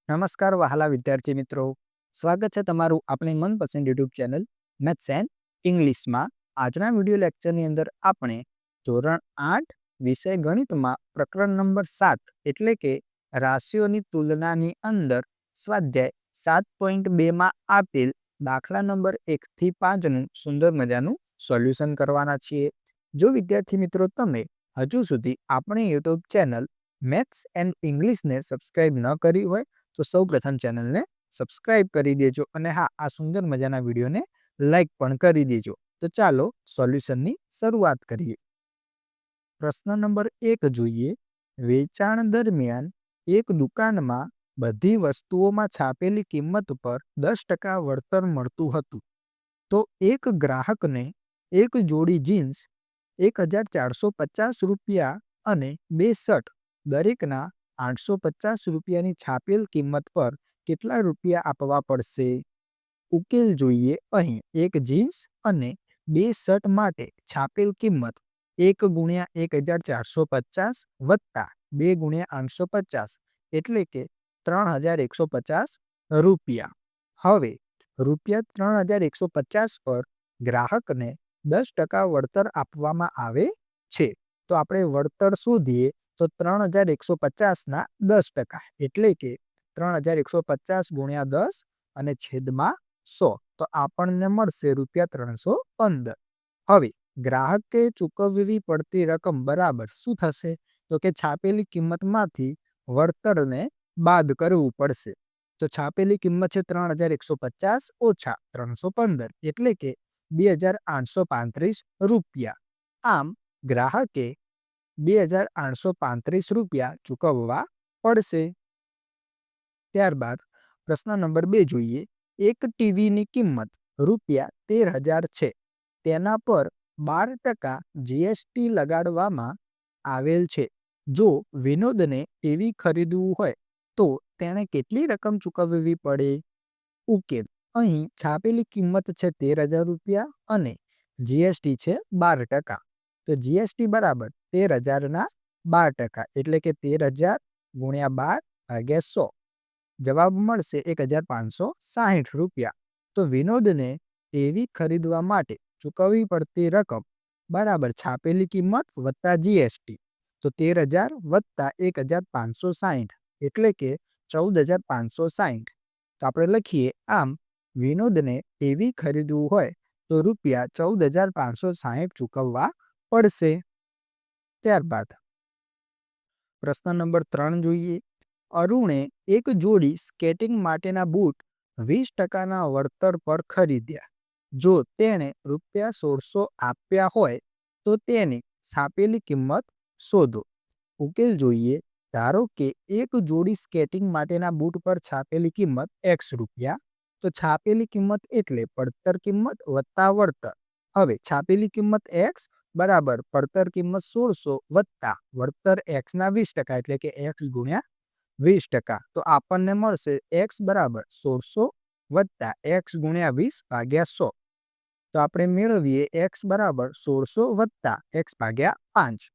નમસ્કાર વહાલા વિદ્યાર્થી મિત્રો, સ્વાગત છે તમારું આપણી મનપસંદ યુટ્યુબ ચેનલ મેથ્સ એન્ડ ઇંગ્લિશમાં. આજના વિડીયો લેક્ચરની અંદર આપણે ધોરણ 8 વિષય ગણિતમાં પ્રકરણ નંબર 7 એટલે કે રાશિઓની તુલનાની અંદર સ્વાધ્યાય 7.2માં આપેલ દાખલા નંબર 1 થી 5નું સુંદર મજાનું સોલ્યુશન કરવાના છીએ. જો વિદ્યાર્થી મિત્રો તમે હજુ સુધી આપણી યુટ્યુબ ચેનલ મેથ્સ એન્ડ ઇંગ્લિશને સબસ્ક્રાઇબ ન કરી હોય તો સૌપ્રથમ ચેનલને સબસ્ક્રાઇબ કરી દેજો અને હા, આ સુંદર મજાના વિડીયોને લાઈક પણ કરી દેજો. તો ચાલો સોલ્યુશનની શરૂઆત કરીએ. પ્રશ્ન નંબર 1 જોઈએ. વેચાણ દરમિયાન એક દુકાનમાં બધી વસ્તુઓમાં છાપેલી કિંમત પર 10% વળતર મળતું હતું. તો એક ગ્રાહકને એક જોડી જીન્સ 1450 રૂપિયા અને 2 શર્ટ દરેકના 850 રૂપિયાની છાપેલ કિંમત પર કેટલા રૂપિયા આપવા પડશે? ઉકેલ જોઈએ. અહીં એક જીન્સ અને 2 શર્ટ માટે છાપેલ કિંમત 1 ગુણ્યા 1450 વત્તા 2 ગુણ્યા 850 એટલે કે 3150 રૂપિયા. હવે રૂપિયા 3150 પર ગ્રાહકને 10% વળતર આપવામાં આવે છે. તો આપણે વળતર શોધીએ તો 3150 10% એટલે કે 3150 ગુણ્યા 10 અને છેદમાં 100 તો આપણને મળશે રૂપિયા 315. હવે ગ્રાહકે ચૂકવવી પડતી રકમ બરાબર શું થશે? તો કે છાપેલી કિંમતમાંથી વળતરને બાદ કરવું પડશે. તો છાપેલી કિંમત છે 3150 ઓછા 315 એટલે કે 2835 રૂપિયા. આમ ગ્રાહકે 2835 રૂપિયા ચૂકવવા પડશે. ત્યારબાદ પ્રશ્ન નંબર 2 જોઈએ. એક ટીવીની કિંમત રૂપિયા 13,000 છે. તેના પર 12% જીએસટી લગાડવામાં આવેલ છે. જો વિનોદને ટીવી ખરીદવું હોય તો તેણે કેટલી રકમ ચૂકવવી પડે? ઉકેલ. અહીં છાપેલી કિંમત છે 13,000 રૂપિયા અને જીએસટી છે 12%. તો જીએસટી બરાબર 13,000 12% એટલે કે 13,000 ગુણ્યા 12 ભાગ્યા 100. જવાબ મળશે 1,560 રૂપિયા. તો વિનોદને ટીવી ખરીદવા માટે ચૂકવવી પડતી રકમ બરાબર છાપેલી કિંમત વત્તા જીએસટી. તો 13,000 વત્તા 1,560 એટલે કે 14,560. તો આપણે લખીએ. આમ વિનોદને ટીવી ખરીદવું હોય તો રૂપિયા 14,560 ચૂકવવા પડશે. ત્યારબાદ પ્રશ્ન નંબર 3 જોઈએ. અરુણે એક જોડી સ્કેટિંગ માટેના બૂટ 20%ના વળતર પર ખરીદ્યા. જો તેણે રૂપિયા 1600 આપ્યા હોય તો તેની છાપેલી કિંમત શોધો. ઉકેલ જોઈએ. ધારો કે એક જોડી સ્કેટિંગ માટેના બૂટ પર છાપેલી કિંમત x રૂપિયા. તો છાપેલી કિંમત એટલે પડતર કિંમત વત્તા વળતર. હવે છાપેલી કિંમત x બરાબર પડતર કિંમત 1600 વત્તા વળતર x ના 20% એટલે કે x ગુણ્યા 20%. તો આપણને મળશે x બરાબર 1600 વત્તા x ગુણ્યા 20 ભાગ્યા 100. તો આપણે મેળવીએ x બરાબર 1600 વત્તા x ભાગ્યા 5.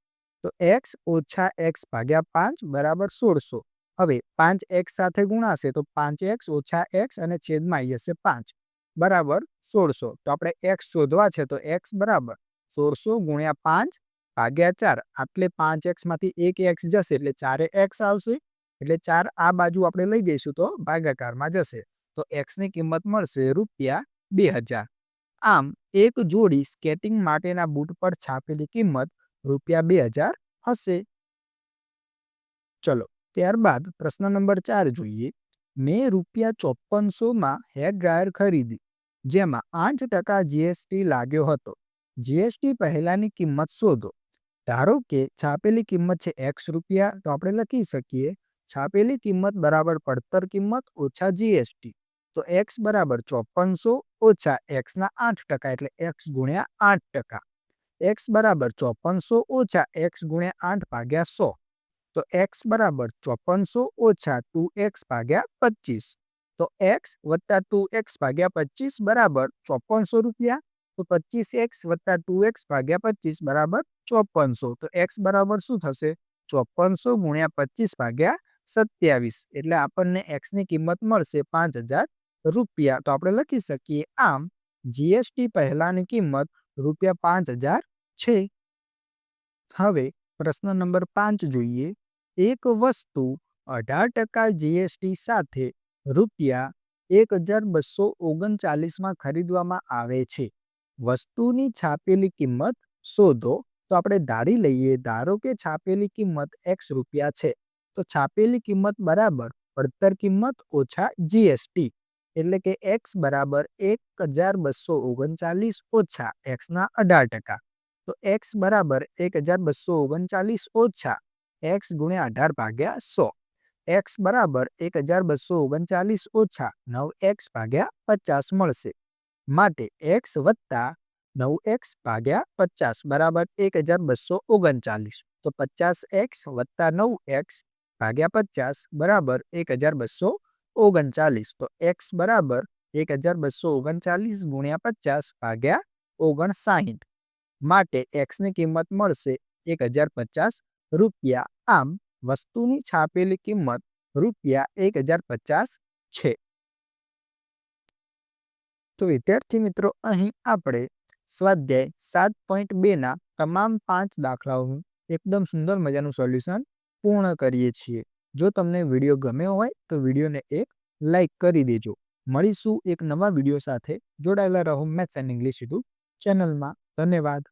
તો x ઓછા x ભાગ્યા 5 બરાબર 1600. હવે 5x સાથે ગુણાશે તો 5x ઓછા x અને છેદમાં આવી જશે 5 બરાબર 1600. તો આપણે x શોધવા છે તો x બરાબર 1600 ગુણ્યા 5 ભાગ્યા 4 એટલે 5x માંથી 1x જશે એટલે 4x આવશે. એટલે 4 આ બાજુ આપણે લઈ જઈશું તો ભાગાકારમાં જશે. તો x ની કિંમત મળશે રૂપિયા 2000. આમ એક જોડી સ્કેટિંગ માટેના બૂટ પર છાપેલી કિંમત રૂપિયા 2000 હશે. ચલો ત્યારબાદ પ્રશ્ન નંબર 4 જોઈએ. મેં રૂપિયા 5400માં હેર ડ્રાયર ખરીદી જેમાં 8% જીએસટી લાગ્યો હતો. જીએસટી પહેલાની કિંમત શોધો. ધારો કે છાપેલી કિંમત છે x રૂપિયા. તો આપણે લખી શકીએ છાપેલી કિંમત બરાબર પડતર કિંમત ઓછા જીએસટી. તો x બરાબર 5400 ઓછા x ના 8% એટલે x ગુણ્યા 8%. x બરાબર 5400 ઓછા x ગુણ્યા 8 ભાગ્યા 100. તો x બરાબર 5400 ઓછા 2x ભાગ્યા 25. તો x વત્તા 2x ભાગ્યા 25 બરાબર 5400 રૂપિયા. તો 25x વત્તા 2x ભાગ્યા 25 બરાબર 5400. તો x બરાબર શું થશે? 5400 ગુણ્યા 25 ભાગ્યા 27 એટલે આપણને x ની કિંમત મળશે 5000 રૂપિયા. તો આપણે લખી શકીએ આમ જીએસટી પહેલાની કિંમત ₹5000 છે. હવે પ્રશ્ન નંબર 5 જોઈએ. એક વસ્તુ 18% જીએસટી સાથે ₹1239 ખરીદવામાં આવે છે. વસ્તુની છાપેલી કિંમત શોધો. તો આપણે ધારી લઈએ, ધારો કે છાપેલી કિંમત x રૂપિયા છે, તો છાપેલી કિંમત બરાબર પડતર કિંમત ઓછા જીએસટી, એટલે કે x બરાબર 1239 ઓછા x ના 18%. તો x બરાબર 1239 ઓછા x ગુણ્યા 18 ભાગ્યા 100. x બરાબર 1239 ઓછા 9x ભાગ્યા 50 મળશે. માટે x વત્તા 9x ભાગ્યા 50 બરાબર 1239. તો 50x વત્તા 9x ભાગ્યા 50 બરાબર 1239. તો x બરાબર 1239 ગુણ્યા 50 ભાગ્યા 59. માટે x ની કિંમત મળશે 1050 રૂપિયા. આમ વસ્તુની છાપેલી કિંમત ₹1050 છે. તો વિદ્યાર્થી મિત્રો, અહીં આપણે સ્વાધ્યાય 7.2ના તમામ 5 દાખલાઓનું એકદમ સુંદર મજાનું સોલ્યુશન પૂર્ણ કરીએ છીએ. જો તમને વિડીયો ગમ્યો હોય તો વિડીયોને એક લાઈક કરી દેજો. મળીશું એક નવા વિડીયો સાથે. જોડાયેલા રહો મેથ્સ એન્ડ ઇંગ્લિશ યુટ્યુબ ચેનલમાં. ધન્યવાદ.